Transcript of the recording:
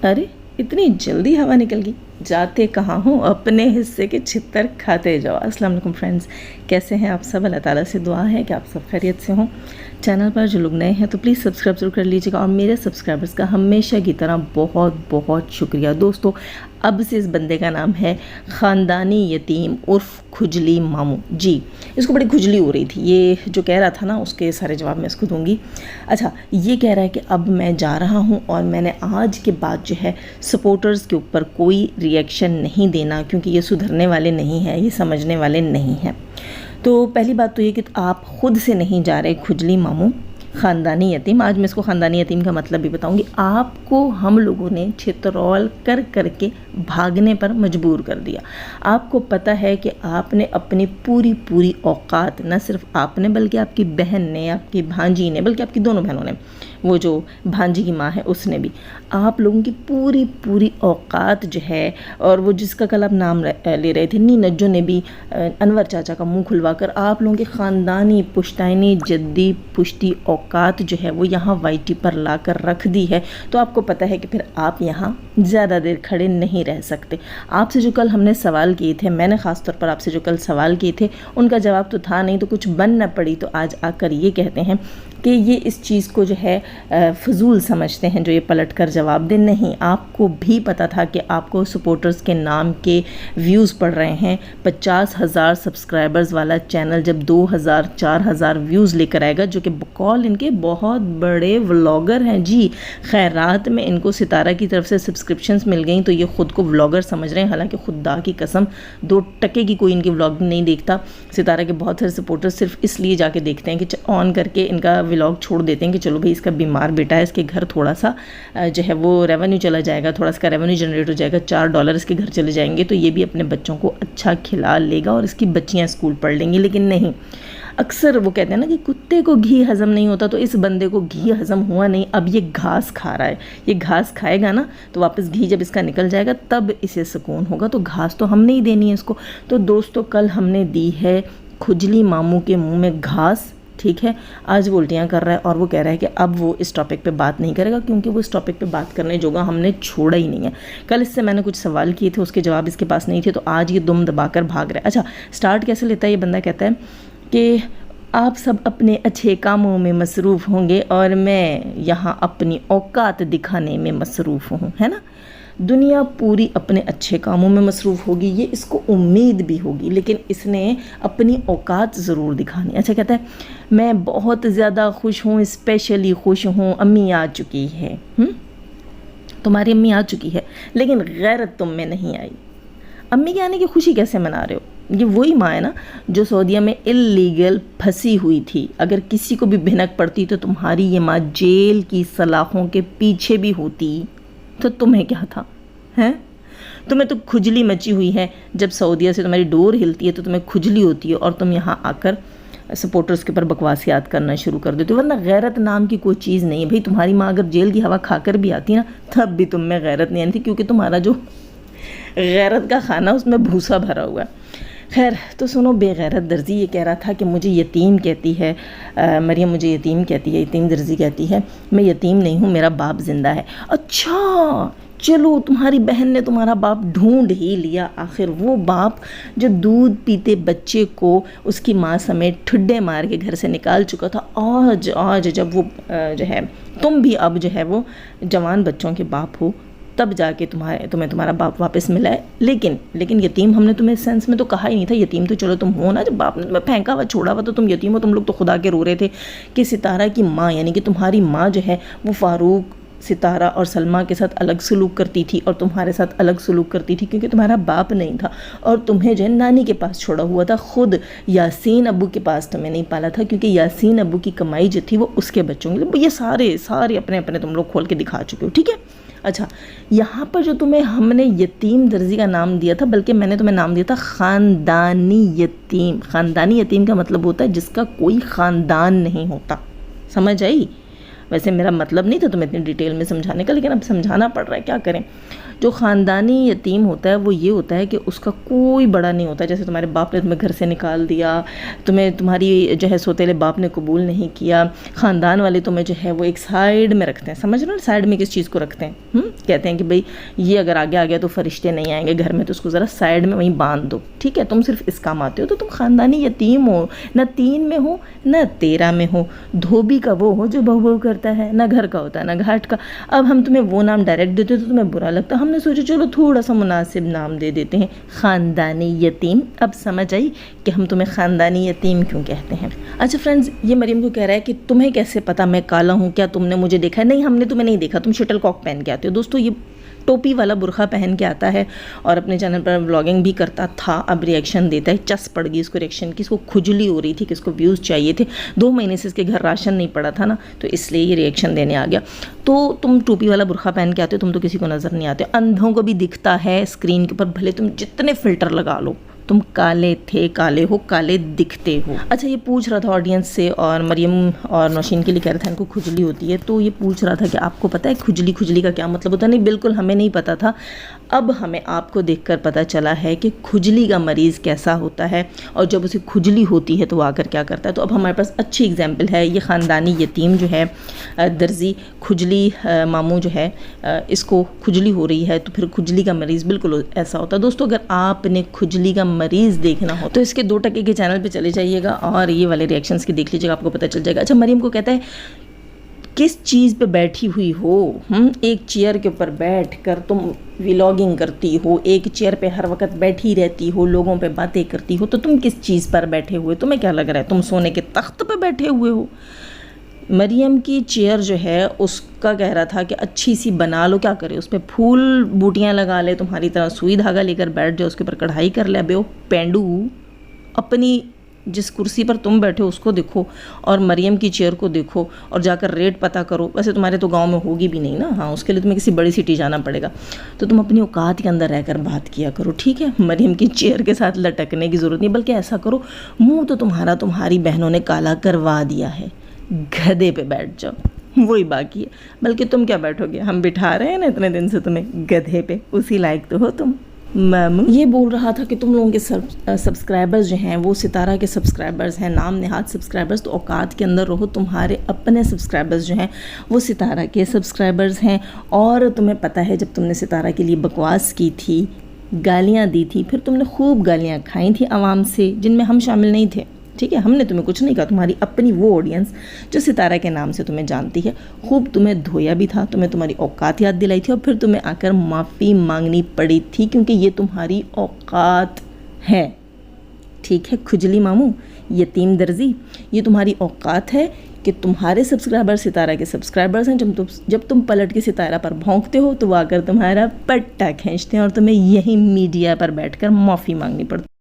अरे इतनी जल्दी हवा निकल गई, जाते कहाँ हो, अपने हिस्से के छितर खाते जाओ। अस्सलाम वालेकुम फ्रेंड्स, कैसे हैं आप सब? अल्लाह ताला से दुआ है कि आप सब खैरियत से हों। चैनल पर जो लोग नए हैं तो प्लीज़ सब्सक्राइब ज़रूर कर लीजिएगा, और मेरे सब्सक्राइबर्स का हमेशा की तरह बहुत बहुत शुक्रिया। दोस्तों, अब से इस बंदे का नाम है ख़ानदानी यतीम उर्फ़ खुजली मामू जी। इसको बड़ी खुजली हो रही थी, ये जो कह रहा था ना उसके सारे जवाब मैं इसको दूंगी। अच्छा, ये कह रहा है कि अब मैं जा रहा हूँ और मैंने आज के बाद जो है सपोर्टर्स के ऊपर कोई रिएक्शन नहीं देना, क्योंकि ये सुधरने वाले नहीं हैं, ये समझने वाले नहीं हैं। तो पहली बात तो ये कि आप ख़ुद से नहीं जा रहे खुजली मामू, ख़ानदानी यतीम। आज मैं इसको ख़ानदानी यतीम का मतलब भी बताऊंगी। आपको हम लोगों ने छितरौल कर करके भागने पर मजबूर कर दिया। आपको पता है कि आपने अपनी पूरी पूरी औकात, न सिर्फ आपने बल्कि आपकी बहन ने, आपकी भांजी ने, बल्कि आपकी दोनों बहनों ने, वो जो भांजी की माँ है उसने भी, आप लोगों की पूरी पूरी औकात जो है, और वो जिसका कल आप नाम ले रहे थे नी नज्जो ने भी अनवर चाचा का मुंह खुलवा कर आप लोगों की ख़ानदानी पुश्तैनी जद्दी पुश्ती औकात जो है वो यहाँ वाईटी पर ला कर रख दी है। तो आपको पता है कि फिर आप यहाँ ज़्यादा देर खड़े नहीं रह सकते। आपसे जो कल हमने सवाल किए थे, मैंने ख़ास तौर पर आपसे जो कल सवाल किए थे, उनका जवाब तो था नहीं, तो कुछ बन न पड़ी, तो आज आकर ये कहते हैं कि ये इस चीज़ को जो है फजूल समझते हैं जो ये पलट कर जवाब दें। नहीं, आपको भी पता था कि आपको सपोर्टर्स के नाम के व्यूज़ पड़ रहे हैं। 50,000 सब्सक्राइबर्स वाला चैनल जब 2,000-4,000 व्यूज़ लेकर आएगा, जो कि बकौल इनके बहुत बड़े व्लॉगर हैं जी, खैरात में इनको सितारा की तरफ से सब्सक्रिप्शंस मिल गई, तो ये ख़ुद को व्लॉगर समझ रहे हैं। हालांकि खुदा की कसम 2 टके की कोई इनकी व्लॉगिंग नहीं देखता। सितारा के बहुत सारे सपोर्टर्स सिर्फ इसलिए जाके देखते हैं कि ऑन करके इनका व्लॉग छोड़ देते हैं कि चलो भाई इसका बीमार बेटा है, इसके घर थोड़ा सा जो है वो रेवेन्यू चला जाएगा, थोड़ा सा रेवेन्यू जनरेट हो जाएगा, $4 इसके घर चले जाएंगे तो ये भी अपने बच्चों को अच्छा खिला लेगा और इसकी बच्चियां स्कूल पढ़ लेंगी। लेकिन नहीं, अक्सर वो कहते हैं ना कि कुत्ते को घी हज़म नहीं होता, तो इस बंदे को घी हज़म हुआ नहीं। अब ये घास खा रहा है, ये घास खाएगा ना तो वापस घी जब इसका निकल जाएगा तब इसे सुकून होगा। तो घास तो हमने ही देनी है इसको। तो दोस्तों, कल हमने दी है खुजली मामू के मुंह में घास, ठीक है। आज वो उल्टियाँ कर रहा है और वो कह रहा है कि अब वो इस टॉपिक पे बात नहीं करेगा, क्योंकि वो इस टॉपिक पे बात करने जोगा हमने छोड़ा ही नहीं है। कल इससे मैंने कुछ सवाल किए थे, उसके जवाब इसके पास नहीं थे, तो आज ये दुम दबाकर भाग रहा है। अच्छा, स्टार्ट कैसे लेता है ये बंदा? कहता है कि आप सब अपने अच्छे कामों में मसरूफ़ होंगे और मैं यहाँ अपनी औकात दिखाने में मसरूफ़ हूँ, है ना। दुनिया पूरी अपने अच्छे कामों में मसरूफ़ होगी, ये इसको उम्मीद भी होगी, लेकिन इसने अपनी औकात ज़रूर दिखानी। अच्छा, कहता है मैं बहुत ज़्यादा खुश हूँ, स्पेशली खुश हूँ, अम्मी आ चुकी है। तुम्हारी अम्मी आ चुकी है, लेकिन गैरत तुम में नहीं आई। अम्मी के आने की खुशी कैसे मना रहे हो? ये वही माँ है ना जो सऊदीया में इल्लीगल फंसी हुई थी। अगर किसी को भी भिनक पड़ती तो तुम्हारी ये माँ जेल की सलाखों के पीछे भी होती, तो तुम्हें क्या था, हैं? तुम्हें तो खुजली मची हुई है। जब सऊदीया से तुम्हारी डोर हिलती है तो तुम्हें खुजली होती है, और तुम यहाँ आकर सपोर्टर्स के ऊपर बकवास याद करना शुरू कर देते हो। वरना गैरत नाम की कोई चीज़ नहीं है भाई। तुम्हारी माँ अगर जेल की हवा खाकर भी आती ना तब भी तुम में गैरत नहीं आती थी, क्योंकि तुम्हारा जो गैरत का खाना उसमें भूसा भरा हुआ है। खैर, तो सुनो, बेगैरत दर्जी ये कह रहा था कि मुझे यतीम कहती है मरियम, मुझे यतीम कहती है। यतीम दर्जी कहती है मैं यतीम नहीं हूँ, मेरा बाप ज़िंदा है। अच्छा चलो, तुम्हारी बहन ने तुम्हारा बाप ढूंढ ही लिया। आखिर वो बाप जो दूध पीते बच्चे को उसकी माँ समेत ठुड्डे मार के घर से निकाल चुका था, आज जब वो जो है तुम भी अब जो है वो जवान बच्चों के बाप हो, तब जाके तुम्हें तुम्हारा बाप वापस मिला है। लेकिन यतीम हमने तुम्हें इस सेंस में तो कहा ही नहीं था। यतीम तो चलो तुम हो ना, जब बाप ने फेंका हुआ छोड़ा हुआ तो तुम यतीम हो। तुम लोग तो खुदा के रो रहे थे कि सितारा की माँ, यानी कि तुम्हारी माँ जो है वो फ़ारूक, सितारा और सलमा के साथ अलग सलूक करती थी और तुम्हारे साथ अलग सलूक करती थी, क्योंकि तुम्हारा बाप नहीं था और तुम्हें जो है नानी के पास छोड़ा हुआ था। खुद यासीन अब्बू के पास तुम्हें नहीं पाला था, क्योंकि यासीन अब्बू की कमाई जो थी वो उसके बच्चों के लिए। ये सारे अपने अपने तुम लोग खोल के दिखा चुके हो, ठीक है। अच्छा, यहाँ पर जो तुम्हें हमने यतीम दर्जी का नाम दिया था, बल्कि मैंने तुम्हें नाम दिया था ख़ानदानी यतीम। ख़ानदानी यतीम का मतलब होता है जिसका कोई ख़ानदान नहीं होता, समझ आई? ویسے میرا مطلب نہیں تھا تمہیں اتنی ڈیٹیل میں سمجھانے کا، لیکن اب سمجھانا پڑ رہا ہے، کیا کریں۔ جو خاندانی یتیم ہوتا ہے وہ یہ ہوتا ہے کہ اس کا کوئی بڑا نہیں ہوتا، جیسے تمہارے باپ نے تمہیں گھر سے نکال دیا، تمہاری جو ہے سوتیلے باپ نے قبول نہیں کیا، خاندان والے تمہیں جو ہے وہ ایک سائیڈ میں رکھتے ہیں، سمجھ رہے ہو سائیڈ میں کس چیز کو رکھتے ہیں، کہتے ہیں کہ بھئی یہ اگر آگے آ گیا تو فرشتے نہیں آئیں گے گھر میں، تو اس کو ذرا سائیڈ میں وہیں باندھ دو، ٹھیک ہے، تم صرف اس کام آتے ہو، تو تم خاندانی یتیم ہو، نہ 3 میں ہو نہ 13 میں ہو، دھوبی کا وہ ہو جو بہو کرتا ہے، نہ گھر کا ہوتا ہے نہ گھاٹ کا۔ اب ہم تمہیں وہ نام ڈائریکٹ دیتے تو تمہیں برا لگتا، ہم نے سوچا چلو تھوڑا سا مناسب نام دے دیتے ہیں، خاندانی یتیم۔ اب سمجھ آئی کہ ہم تمہیں خاندانی یتیم کیوں کہتے ہیں۔ اچھا فرینڈز، یہ مریم کو کہہ رہا ہے کہ تمہیں کیسے پتا میں کالا ہوں، کیا تم نے مجھے دیکھا ہے؟ نہیں، ہم نے تمہیں نہیں دیکھا، تم شٹل کاک پہن کے آتے ہو۔ دوستو، یہ ٹوپی والا برقع پہن کے آتا ہے اور اپنے چینل پر ولاگنگ بھی کرتا تھا، اب ریئیکشن دیتا ہے، چس پڑ گئی اس کو ریئیکشن کی، اس کو کھجلی ہو رہی تھی کہ اس کو ویوز چاہیے تھے، 2 مہینے سے اس کے گھر راشن نہیں پڑا تھا نا، تو اس لیے یہ ریئیکشن دینے آ گیا۔ تو تم ٹوپی والا برقع پہن کے آتے ہو، تم تو کسی کو نظر نہیں آتے، اندھوں کو بھی دکھتا ہے اسکرین کے اوپر، بھلے تم جتنے فلٹر لگا لو، تم کالے تھے، کالے ہو، کالے دکھتے ہو۔ اچھا، یہ پوچھ رہا تھا آڈینس سے، اور مریم اور نوشین کے لیے کہہ رہا تھا ان کو کھجلی ہوتی ہے، تو یہ پوچھ رہا تھا کہ آپ کو پتہ ہے کھجلی کا کیا مطلب ہوتا ہے؟ نہیں، بالکل ہمیں نہیں پتا تھا، اب ہمیں آپ کو دیکھ کر پتہ چلا ہے کہ کھجلی کا مریض کیسا ہوتا ہے، اور جب اسے کھجلی ہوتی ہے تو وہ آ کر کیا کرتا ہے۔ تو اب ہمارے پاس اچھی اگزامپل ہے، یہ خاندانی یتیم جو ہے درزی، کھجلی ماموں جو ہے، اس کو کھجلی ہو رہی ہے، تو پھر کھجلی کا مریض بالکل ایسا ہوتا ہے۔ دوستو، اگر آپ نے کھجلی کا مریض دیکھنا ہو تو اس کے 2 ٹکے کے چینل پہ چلے جائیے گا اور یہ والے ریئیکشنز کی دیکھ لیجیے گا، آپ کو پتہ چل جائے گا۔ اچھا، مریم کو کہتا ہے کس چیز پہ بیٹھی ہوئی ہو، ایک چیئر کے اوپر بیٹھ کر تم ولاگنگ کرتی ہو، ایک چیئر پہ ہر وقت بیٹھی رہتی ہو، لوگوں پہ باتیں کرتی ہو، تو تم کس چیز پر بیٹھے ہوئے؟ تمہیں کیا لگ رہا ہے تم سونے کے تخت پہ بیٹھے ہوئے ہو؟ مریم کی چیئر جو ہے اس کا کہہ رہا تھا کہ اچھی سی بنا لو، کیا کرے، اس پہ پھول بوٹیاں لگا لے، تمہاری طرح سوئی دھاگا لے کر بیٹھ جاؤ، اس کے اوپر کڑھائی کر لے۔ بے پینڈو، اپنی جس کرسی پر تم بیٹھے ہو اس کو دیکھو، اور مریم کی چیئر کو دیکھو، اور جا کر ریٹ پتہ کرو۔ ویسے تمہارے تو گاؤں میں ہوگی بھی نہیں نا، ہاں، اس کے لیے تمہیں کسی بڑی سٹی جانا پڑے گا، تو تم اپنی اوقات کے اندر رہ کر بات کیا کرو، ٹھیک ہے؟ مریم کی چیئر کے ساتھ لٹکنے کی ضرورت نہیں، بلکہ ایسا کرو، منہ تو تمہاری بہنوں نے کالا کروا دیا ہے، گدھے پہ بیٹھ جاؤ، وہی باقی ہے۔ بلکہ تم کیا بیٹھو گے، ہم بٹھا رہے ہیں نا اتنے دن سے تمہیں گدھے پہ، اسی لائق تو ہو تم۔ یہ بول رہا تھا کہ تم لوگوں کے سبسکرائبرز جو ہیں وہ ستارہ کے سبسکرائبرز ہیں، نام نہاد سبسکرائبرز، تو اوقات کے اندر رہو، تمہارے اپنے سبسکرائبرز جو ہیں وہ ستارہ کے سبسکرائبرز ہیں، اور تمہیں پتہ ہے جب تم نے ستارہ کے لیے بکواس کی تھی، گالیاں دی تھی، پھر تم نے خوب گالیاں کھائی تھیں عوام سے، جن میں ہم شامل نہیں تھے، ٹھیک ہے؟ ہم نے تمہیں کچھ نہیں کہا، تمہاری اپنی وہ آڈینس جو ستارہ کے نام سے تمہیں جانتی ہے، خوب تمہیں دھویا بھی تھا، تمہیں تمہاری اوقات یاد دلائی تھی، اور پھر تمہیں آ کر معافی مانگنی پڑی تھی، کیونکہ یہ تمہاری اوقات ہے، ٹھیک ہے؟ کھجلی ماموں، یتیم درزی، یہ تمہاری اوقات ہے کہ تمہارے سبسکرائبر ستارہ کے سبسکرائبرز ہیں، جب تم پلٹ کے ستارہ پر بھونکتے ہو تو وہ آ کر تمہارا پٹا کھینچتے ہیں، اور تمہیں یہی میڈیا پر بیٹھ کر معافی مانگنی پڑتی